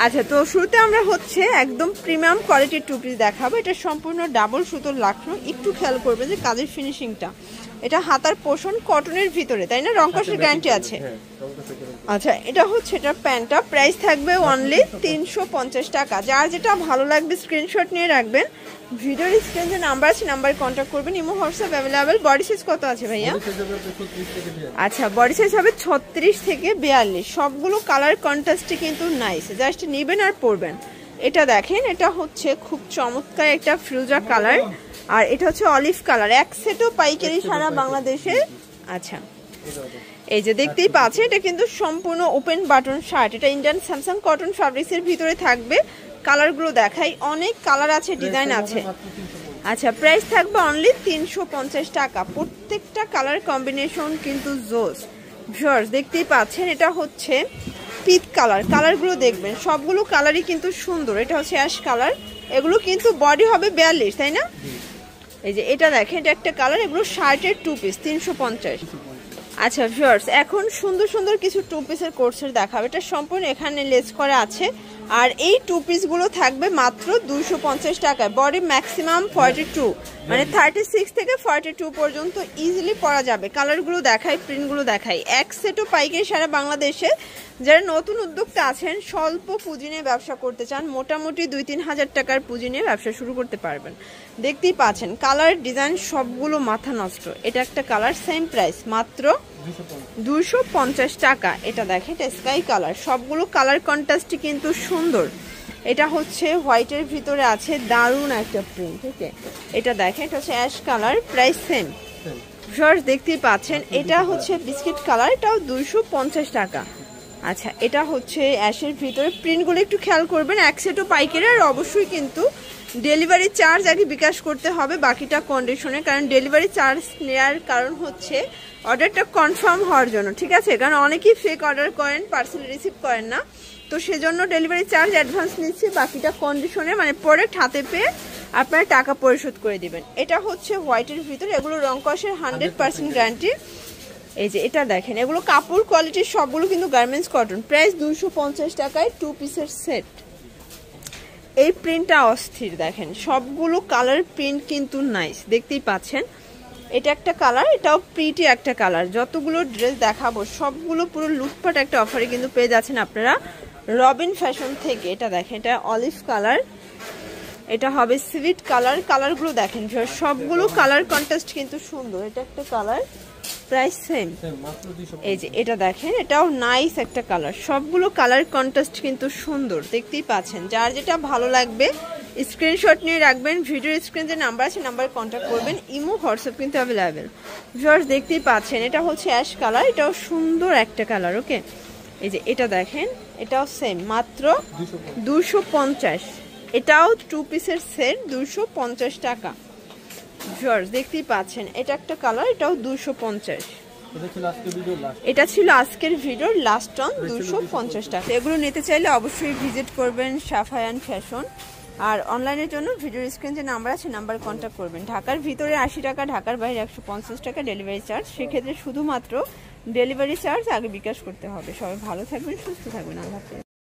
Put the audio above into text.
আচ্ছা, তো শুরুতে আমরা হচ্ছে একদম প্রিমিয়াম কোয়ালিটির টু পিস দেখাবো। এটা সম্পূর্ণ ডাবল সুতোর লাখনো। একটু খেয়াল করবে যে কাজের ফিনিশিংটা, এটা হাতার পোষণ কটনের ভিতরে, তাই না? রং কষের গ্যারান্টি আছে। আচ্ছা, এটা হচ্ছে এটার প্যান্টটা, প্রাইস থাকবে অনলি 350 টাকা। যার যেটা ভালো লাগবে স্ক্রিনশট নিয়ে রাখবেন। ভিডিওর স্ক্রিনে যে নাম্বার আছে নাম্বারে কন্ট্যাক্ট করবেন। Imo WhatsApp available. Body size কত আছে ভাইয়া? আচ্ছা, বডি সাইজ হবে 36 থেকে 42। সবগুলো কালার কন্ট্রাস্টে কিন্তু নাইস, জাস্ট নেবেন আর পরবেন। এটা দেখেন, এটা হচ্ছে খুব চমৎকার একটা ফিরোজা কালার, আর এটা হচ্ছে অলিভ কালার। এক সেটও পাইকারি সারা বাংলাদেশে। আচ্ছা, এই যে দেখতেই পাচ্ছেন, এটা কিন্তু সম্পূর্ণ ওপেন বাটন শার্ট। এটা ইন্ডিয়ান স্যামসাং কটন ফ্যাব্রিক্সের ভিতরে থাকবে। কালারগুলো দেখাই, অনেক কালার আছে, ডিজাইন আছে। আচ্ছা, প্রাইস থাকবে অনলি 350 টাকা। প্রত্যেকটা কালার কম্বিনেশন কিন্তু জোস। ভিউয়ার্স দেখতেই পাচ্ছেন, এটা হচ্ছে পিট কালার। কালারগুলো দেখবেন, সবগুলো কালারই কিন্তু সুন্দর। এটা হচ্ছে অ্যাশ কালার। এগুলো কিন্তু বডি হবে 42, তাই না? এই যে এটা দেখেন, এটা একটা কালার। এগুলো শার্টের টু পিস 350। আচ্ছা ভিউয়ার্স, এখন সুন্দর সুন্দর কিছু টু পিসের কোর্সের দেখাবো। এটা সম্পূর্ণ এখানে লেস করা আছে, আর এই টু পিসগুলো থাকবে মাত্র 250 টাকায়। বডি ম্যাক্সিমাম 42, মানে 36 থেকে 42 পর্যন্ত ইজিলি পরা যাবে। কালারগুলো দেখাই, প্রিন্টগুলো দেখাই। এক সেটও পাইকারি সারা বাংলাদেশে। যারা নতুন উদ্যোক্তা আছেন, স্বল্প পুঁজি নিয়ে ব্যবসা করতে চান, মোটামুটি 2-3 হাজার টাকার পুঁজি নিয়ে ব্যবসা শুরু করতে পারবেন। দেখতেই পাচ্ছেন কালার ডিজাইন সবগুলো মাথা নষ্ট। এটা একটা কালার, সেম প্রাইস মাত্র 250 টাকা। এটা দেখেন, এটা স্কাই কালার। সবগুলো কালার কন্ট্রাস্টই কিন্তু সুন্দর। এটা হচ্ছে হোয়াইটের ভিতরে আছে, দারুণ একটা প্রিন্ট। ওকে, এটা দেখেন, এটা হচ্ছে ash colour, price same. Viewers দেখতেই পাচ্ছেন, এটা হচ্ছে বিস্কিট কালার, এটাও 250 টাকা। আচ্ছা, এটা হচ্ছে অ্যাশের ভিতরে। প্রিন্টগুলো একটু খেয়াল করবেন। এক সেটও পাইকারি, আর অবশ্যই কিন্তু ডেলিভারি চার্জ আগে বিকাশ করতে হবে, বাকিটা কন্ডিশনে। কারণ ডেলিভারি চার্জ নেওয়ার কারণ হচ্ছে অর্ডারটা কনফার্ম হওয়ার জন্য, ঠিক আছে? কারণ অনেকেই ফেক অর্ডার করেন, পার্সেল রিসিভ করেন না, তো সেজন্য ডেলিভারি চার্জ অ্যাডভান্স নিচ্ছি, বাকিটা কন্ডিশনে, মানে প্রোডাক্ট হাতে পেয়ে আপনারা টাকা পরিশোধ করে দিবেন। এটা হচ্ছে হোয়াইটের ভিতরে। এগুলো রং কষের 100% গ্যারান্টি। এই যে এটা দেখেন, এগুলো কাপড় কোয়ালিটির, সবগুলো কিন্তু গার্মেন্টস কটন। প্রাইস 250 টাকায় টু পিসের সেট। এই প্রিন্টটা অস্থির, দেখেন সবগুলো কালার প্রিন্ট কিন্তু নাইস, দেখতেই পাচ্ছেন। এটা একটা কালার, এটাও প্রিটি একটা কালার। যতগুলো ড্রেস দেখাবো সবগুলো পুরো লুটপাট একটা অফারে কিন্তু পেয়ে যাচ্ছেন আপনারা রবিন ফ্যাশন থেকে। এটা দেখেন, এটা অলিভ কালার, এটা হবে সুইট কালার। কালারগুলো দেখেন, সবগুলো কালার কন্ট্রাস্ট কিন্তু সুন্দর। এটা একটা কালার, প্রাইস সেম। এই যে এটা দেখেন, এটাও নাইস একটা কালার। সবগুলো কালার কন্ট্রাস্ট কিন্তু সুন্দর, দেখতেই পাচ্ছেন। যার যেটা ভালো লাগবে স্ক্রিনশট নিয়ে রাখবেন। ভিডিওর স্ক্রিনে যে নাম্বার আছে নাম্বারে কন্ট্যাক্ট করবেন। ইমো হোয়াটসঅ্যাপ কিন্তু অ্যাভেলেবেল। ভিউয়ার্স দেখতেই পাচ্ছেন, এটা হচ্ছে অ্যাশ কালার, এটাও সুন্দর একটা কালার। ওকে, এই যে এটা দেখেন, এটাও সেম, মাত্র 250। এটাও টু পিসের সেট, 250 টাকা। ভিউয়ার্স দেখতেই পাচ্ছেন, এটা একটা কালার, এটাও 250। এটা ছিল আজকের ভিডিওর লাস্ট অন, 250 টাকা। এগুলো নিতে চাইলে অবশ্যই ভিজিট করবেন সাফায়ান ফ্যাশন। আর অনলাইনের জন্য ভিডিওর স্ক্রিনে যে নাম্বার আছে নাম্বার কন্ট্যাক্ট করবেন। ঢাকার ভিতরে 80 টাকা, ঢাকার বাইরে 150 টাকা ডেলিভারি চার্জ। সেক্ষেত্রে শুধুমাত্র ডেলিভারি চার্জ আগে বিকাশ করতে হবে। সবাই ভালো থাকবেন, সুস্থ থাকবেন। আল্লাহ হাফেজ।